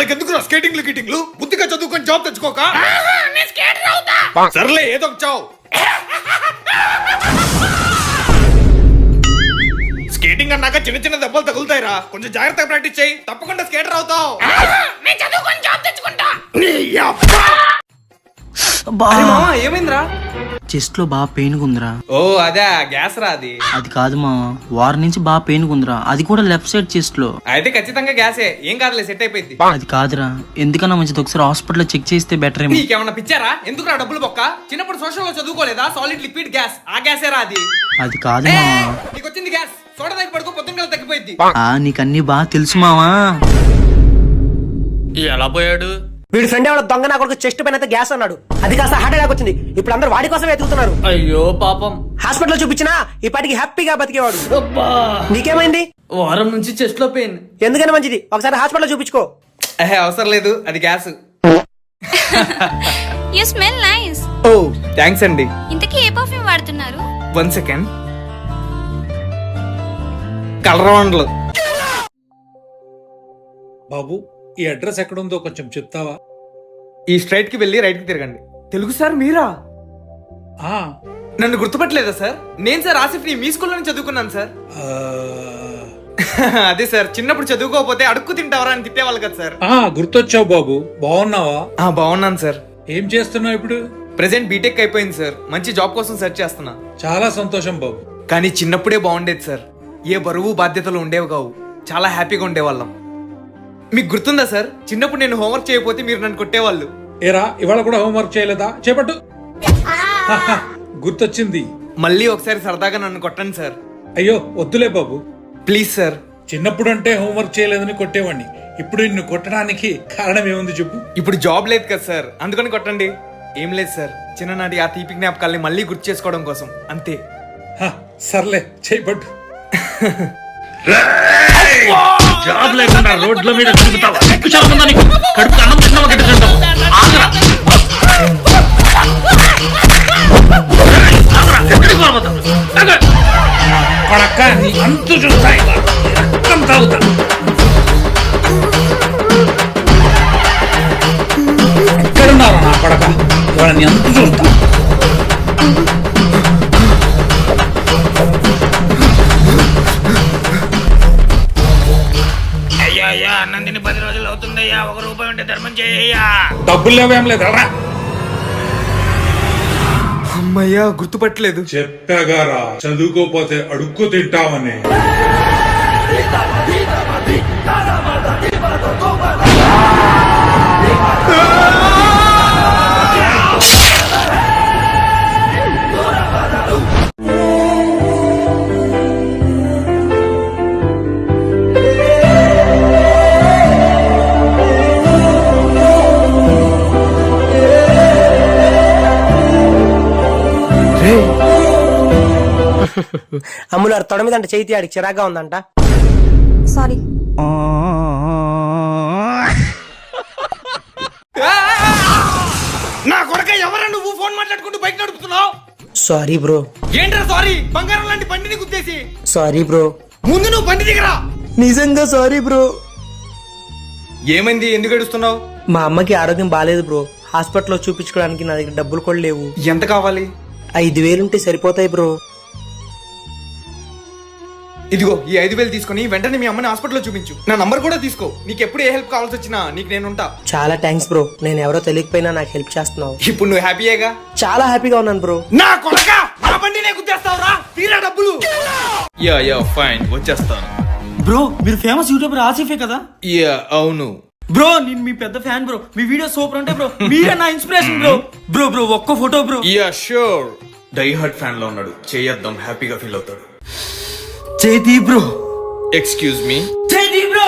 మనకెందుకు స్కేటింగ్లు గిటింగ్లు బుద్ధిగా చదువుకొని జాబ్ తెచ్చుకోక సర్లే ఏదో ఒక చావు. స్కేటింగ్ అన్నాక చిన్న చిన్న దెబ్బలు తగులుతాయిరా, కొంచెం జాగ్రత్తగా ప్రాక్టీస్ చేయి, తప్పకుండా స్కేటర్ అవుతావు. ఏమైందిరా? చెస్ట్ లో బాగా పెయిన్ ఉందిరా. ఓ అదే గ్యాస్ రా. అది కాదు మా వారం నుంచి బాగా పెయిన్ ఉందిరా, అది కూడా లెఫ్ట్ సైడ్ చెస్ట్ లో. అయితే ఖచ్చితంగా గ్యాసే, ఏం కాదులే, సెట్ అయిపోయింది. అది కాదురా, ఎందుకన్నా మంచిది ఒకసారి హాస్పిటల్లో చెక్ చేస్తే బెటర్ ఏమో. నీకేమన్నా పిచ్చారా? ఎందుకురా డబ్బులు బొక్క? చిన్నప్పుడు సోషల్ లో చదువుకోలేదా? సాలిడ్ లిక్విడ్ గ్యాస్, ఆ గ్యాసే రా అది. అది కాదు మా, నీకు వచ్చింది గ్యాస్, సోడా దగ్గర పడుకో, పొద్దున్న తగ్గిపోయింది. నీకు అన్ని బాగా తెలుసు మావా. ఎలా పోయాడు? వీడి ఫ్రెండ్ ఎవడో దొంగ నా కొడుకు చెస్ట్ పైన గ్యాస్ అన్నాడు, అది కాస్త హార్ట్ అటాక్ వచ్చింది. ఇప్పుడు అందరూ వాడి కోసం వెతుకుతున్నారు. అయ్యో పాపం. హాస్పిటల్ చూపించినా ఈ పాటికి హ్యాపీగా బతికేవాడు. నీకేమైంది? వారం నుంచి చెస్ట్ లో పెయిన్. ఎందుకని మంచిది, ఒకసారి హాస్పిటల్ చూపించుకో. అవసరం లేదు, అది gas. You smell nice. Oh thanks అండి. ఇంతకీ ఏ పర్ఫ్యూమ్ వాడుతున్నారు? 1 సెకండ్. కలరవండ్లు. బాబు, ఈ అడ్రస్ ఎక్కడుందో కొంచెం చెప్తావా? ఈ స్ట్రైట్ కి వెళ్ళి రైట్ కి తిరగండి. తెలుగు సార్ మీరా? ఆ, నన్ను గుర్తుపట్టలేదా సార్? నేను సార్ ఆసిఫ్ ని మీ స్కూల్లోనే చదువుకున్నాను సార్. ఆ, అదే సార్, చిన్నప్పుడు చదువుకోకపోతే అడుక్కు తింటావరా అని తిట్టేవాళ్ళు కదా సార్. గుర్తొచ్చావు బాబు. బాగున్నావా? బాగున్నాను సార్. ఏం చేస్తున్నావు ఇప్పుడు? ప్రెసెంట్ బీటెక్ అయిపోయింది సార్, మంచి జాబ్ కోసం సెర్చ్ చేస్తున్నా. చాలా సంతోషం బాబు. కానీ చిన్నప్పుడే బాగుండేది సార్, ఏ బరువు బాధ్యతలు ఉండేవి కావు, చాలా హ్యాపీగా ఉండేవాళ్ళం. మీకు గుర్తుందా సార్, చిన్నప్పుడు నేను హోంవర్క్ చేయకపోతే మీరు నన్ను కొట్టేవాళ్ళు. ఏరా, ఇవాళ కూడా హోంవర్క్ చేయలేదా? చేపట్టు. గుర్తొచ్చింది. మళ్ళీ ఒకసారి సరదాగా నన్ను కొట్టండి సార్. అయ్యో వద్దులే బాబు, ప్లీజ్ సార్. చిన్నప్పుడు అంటే హోంవర్క్ చేయలేదని కొట్టేవాడిని, ఇప్పుడు నిన్ను కొట్టడానికి కారణం ఏముంది చెప్పు? ఇప్పుడు జాబ్ లేదు కదా సార్, అందుకని కొట్టండి. ఏం లేదు సార్, చిన్ననాటి ఆ తీపి జ్ఞాపకాల్ని మళ్ళీ గుర్తు చేసుకోవడం కోసం అంతే. సర్లే, చేపట్టు. జాబ్ లేకుండా రోడ్ల మీద తిరుగుతావా? కడుపు అన్నం తిన్నావా? పడక్క నీ అంతు చూస్తాయి, రక్తం తాగుతా. ఎక్కడున్నారా నా పడక? ఇవాళ నీ అంతు చూస్తా. అయ్యా, అన్నం తిని 10 రోజులు అవుతుందయ్యా, 1 రూపాయి ఉంటే ధర్మం చేయ్యా. డబ్బులు లేవేం లేదు. అమ్మయ్యా, గుర్తుపట్టలేదు. చెప్పాగారా చదువుకోపోతే అడుక్కు తింటామని. అమ్ములారు తొడ మీద అంటే చేతి ఆడికి చిరాగ్గా ఉందంట. సారీ. నా కొడక, ఎవరా నువ్వు ఫోన్ మాట్లాడుకుంటూ బైక్ నడుపుతున్నావు? Sorry bro. ఏంట్రా సారీ? బంగారం లాంటి బండిని గుద్దేసి. Sorry bro. ముందు నువ్వు బండి దిగరా. నిజంగా సారీ బ్రో. ఏమైంది, ఎందుకు ఏడుస్తున్నావు? మా అమ్మకి ఆరోగ్యం బాగాలేదు బ్రో, హాస్పిటల్లో చూపించుకోవడానికి నా దగ్గర డబ్బులు కూడా లేవు. ఎంత కావాలి? 5,000 ఉంటే సరిపోతాయి బ్రో. ఇదిగో ఈ 5,000 తీసుకుని వెంటనే మీ అమ్మని హాస్పిటల్లో చూపించు. నా నంబర్ కూడా తీసుకో, నీకు ఎప్పుడు ఏ హెల్ప్ కావాల్సి వచ్చినా నీకు నేనుంటా. చాలా థ్యాంక్స్ బ్రో, నేను ఎవరో తెలియకపోయినా నాకు హెల్ప్ చేస్తున్నావు. ఇప్పుడు నువ్వు హ్యాపీయేగా? చాలా హ్యాపీగా ఉన్నాను బ్రో. నా కొడక, నా బండినే గుద్దేస్తావురా? తీరా డబ్బులు. యా ఫైన్, వచ్చేస్తాను. బ్రో, మీరు ఫేమస్ యూట్యూబర్ ఆసిఫే కదా? యా అవును బ్రో, నేను మీ పెద్ద ఫ్యాన్ బ్రో, మీ వీడియో సూపర్ అంటే బ్రో, మీరే నా ఇన్స్పిరేషన్ బ్రో. బ్రో ఒక్క photo bro. Yeah sure. Die hard fan లో ఉన్నాడు, చేయొద్దాం, హ్యాపీగా ఫీల్ అవుతాడు. చేతి బ్రో. Excuse me. చేతి బ్రో.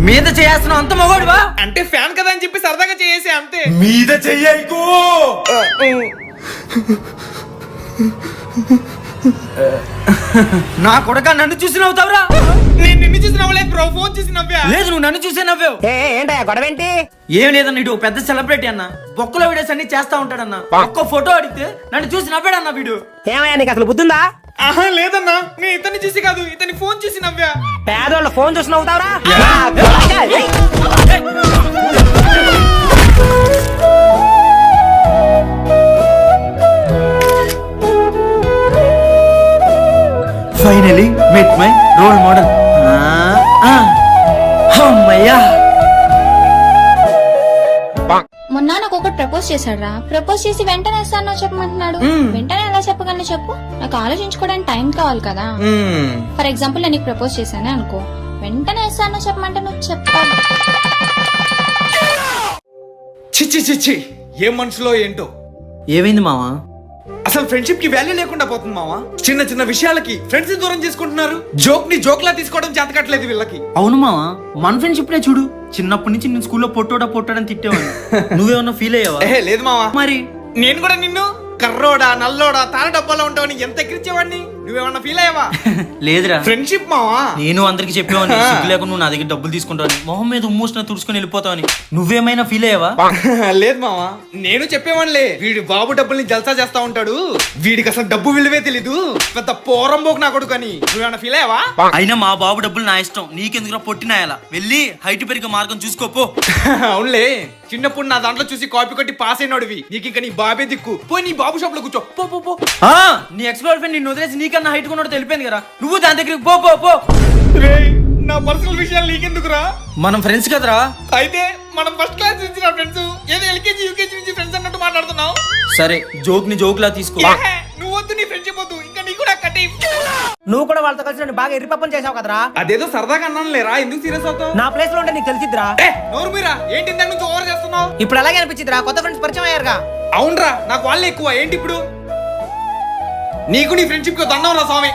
మీద చేస్తున్నావు, అంత మగవాడువా? అంటే ఫ్యాన్ కదా అని చెప్పి సరదాగా చేసే అంతే. మీద చెయ్యకు. నా కొడక, నన్ను చూసి నవ్వుతావురా? నేను నిన్ను చూసి నవ్వలేదు బ్రో, ఫోన్ చూసి నవ్వా. లేదు, నువ్వు నన్ను చూసే నవ్వావు. ఏంటయ్యా గొడవ ఏంటి? ఏం లేదన్న, ఇటు పెద్ద సెలబ్రిటీ అన్న, బొక్కలో వీడియోస్ అన్ని చేస్తా ఉంటాడన్న. ఒక్క ఫోటో అడిగితే నన్ను చూసి నవ్వాడన్న వీడు. ఏమయ్యా నీకు అసలు బుద్ధుందా? ఆహా లేదన్నా, నేను ఇతన్ని చూసి కాదు, ఇతని ఫోన్ చూసి నవ్వా. పేదోళ్ళ ఫోన్ చూసి నవ్వుతావురా? Finally met my role model. అమ్మయ్యా. మొన్న నాకు ఒకటి ప్రపోజ్ చేశాడు రా. ప్రపోజ్ చేసి వెంటనే ఇస్తానో చెప్పమంటున్నాడు. వెంటనే ఎలా చెప్పగలను చెప్పు? నాకు ఆలోచించుకోవడానికి టైం కావాలి కదా. ఫర్ ఎగ్జాంపుల్ నేను నీకు ప్రపోజ్ చేశానే అనుకో, వెంటనే ఇస్తానో చెప్పమంటే నువ్వు చెప్పాలి. చిచ్చి చిచ్చి ఏం మనుషులో ఏంటో. ఏమైంది మావా? అసలు ఫ్రెండ్షిప్ కి వాల్యూ లేకుండా పోతుంది మావా. చిన్న చిన్న విషయాలకి ఫ్రెండ్స్ దూరం చేసుకుంటున్నారు. జోక్ ని జోక్ లా తీసుకోవడం చేతకట్లేదు వీళ్ళకి. అవును మావా, మన ఫ్రెండ్షిప్ నే చూడు. చిన్నప్పటి నుంచి నేను స్కూల్లో పొట్టోడని తిట్టేవాడిని. నువ్వేమన్నా ఫీల్ అయ్యావా? లేదు మావా. మరి నేను కూడా నిన్ను కర్రోడా నల్లోడా తార డబ్బాలో ఉంటావని ఎంత ఎక్కిరించేవాడిని. నువ్వేమన్నా ఫీల్ అయ్యావా? లేదురా. ఫ్రెండ్షిప్ మావా. నేను అందరికి చెప్పేవాడిని సిగ్గు లేకుండా నువ్వు నా దగ్గర డబ్బులు తీసుకుంటావని, మొహం మీద ఉమ్మూసిన తుడుచుకొని వెళ్ళిపోతావని. నువ్వేమైనా ఫీల్ అయ్యావా? లేదు మావా, నేను చెప్పేవాడిలే. వీడి బాబు డబ్బుల్ని జల్సా చేస్తా ఉంటాడు, వీడికి అసలు డబ్బు విలువే తెలీదు, పెద్ద పోరంబోకు నా కొడుకు అని. నువ్వేమన్నా ఫీల్ అయ్యావా? అయినా మా బాబు డబ్బులు నా ఇష్టం, నీకెందుకు పొట్టినాయాలా? వెళ్ళి హైట్ పెరిగే మార్గం చూసుకోపో. అవునులే, చిన్నప్పుడు నా దాంట్లో చూసి కాపీ కొట్టి పాస్ అయినోడివి. నీకు ఇంకా నీ బాబే దిక్కు. పోయి నీ బాబు షాప్ లో కూర్చో. పో పో పో. నీ ఎక్స్ గర్ల్ ఫ్రెండ్ నిన్ను వదిలేసి నీకన్నా హైట్ కొన్నాడు తెలిపోయింది కదా, నువ్వు దాని దగ్గరికి పో పో పో. రేయ్, నా పర్సనల్ విషయాలు నీకెందుకురా? మనం ఫ్రెండ్స్ కదరా. అయితే మనం ఫస్ట్ క్లాస్ నుంచి నా ఫ్రెండ్స్, ఏదో ఎల్కేజీ యూకేజీ నుంచి ఫ్రెండ్స్ అన్నట్టు మాట్లాడుతున్నావు. సరే, జోక్ ని జోక్ లా తీసుకో. నువ్వు వద్దు, నీ ఫ్రెండ్షిప్ వద్దు, ఇంకా నీ కూడా కట్టి. నువ్వు కూడా వాళ్ళతో కలిసి నన్ను బాగా ఎర్రిపప్పని చేసావు కదరా. అదేదో సరదాగా అన్నాను లేరా, ఎందుకు సీరియస్ అవుతావు? నా ప్లేస్ లో ఉంటే నీకు తెలిసిద్దిరా. నోరు మీరా, ఏంటి ఇందాక నుంచి ఓవర్ చేస్తున్నావు? ఇప్పుడు అలాగే అనిపించిద్దిరా, కొత్త ఫ్రెండ్స్ పరిచయం అయ్యారుగా. అవునరా, నాకు వాళ్ళే ఎక్కువ. ఏంటి ఇప్పుడు? నీకు నీ ఫ్రెండ్షిప్ కి దండం రా స్వామి.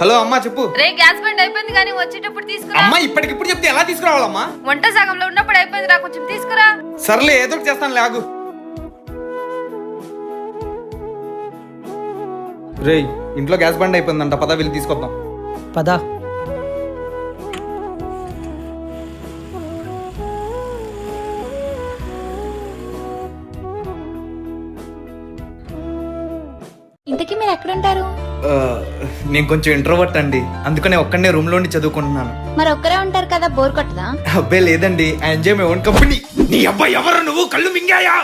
హలో అమ్మా, చెప్పు. రే గ్యాస్ బండ్ అయిపోయింది కానీ వచ్చేటప్పుడు తీసుకురా. అమ్మా, ఇప్పటికిప్పుడు చెప్తే ఎలా తీసుకురావాలమ్మా? వంట సగంలో ఉన్నప్పుడు అయిపోయింది రా, కొంచెం తీసుకురా. సర్లే, ఏదో ఒకటి చేస్తాను లాగు. రేయ్, ఇంట్లో గ్యాస్ బండ్ అయిపోయిందంట, పద వెళ్ళి తీసుకొద్దాం. పదా. ఇంతకీ మీరు ఎక్కడుంటారు? నేను కొంచెం ఇంట్రోవర్ట్ అండి, అందుకనే ఒక్కనే రూమ్ లోని చదువుకుంటున్నాను. మరి ఒక్కరే ఉంటారు కదా, బోర్ కొట్టదా? అబ్బాయి లేదండి, I enjoy my own company. నీ అబ్బాయి ఎవరు? నువ్వు కళ్ళు మింగాయా?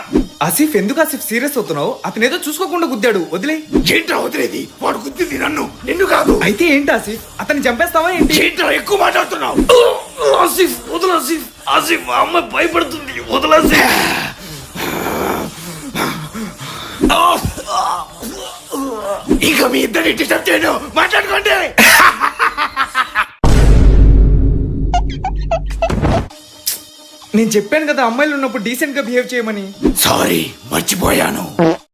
ఆసిఫ్, ఎందుకు ఆసిఫ్ సీరియస్ అవుతున్నావు? అతను ఏదో చూసుకోకుండా గుద్దాడు, వదిలే. ఏంట్రా వదిలేది? వాడు గుద్దింది నన్ను, నిన్ను కాదు. అయితే ఏంటి ఆసిఫ్, అతన్ని చంపేస్తావా ఏంటి? ఏంట్రా ఎక్కువ మాట్లాడుతున్నావు? ఆసిఫ్ వదలు ఆసిఫ్. ఆసిఫ్, ఆ అమ్మాయి భయపడుతుంది, వదలు ఆసిఫ్. ఇంకా మీ ఇద్దరిని డిస్టర్బ్ చేయను, మాట్లాడుకోండి. నేను చెప్పాను కదా అమ్మాయిలు ఉన్నప్పుడు డీసెంట్ గా బిహేవ్ చేయమని. సారీ, మర్చిపోయాను.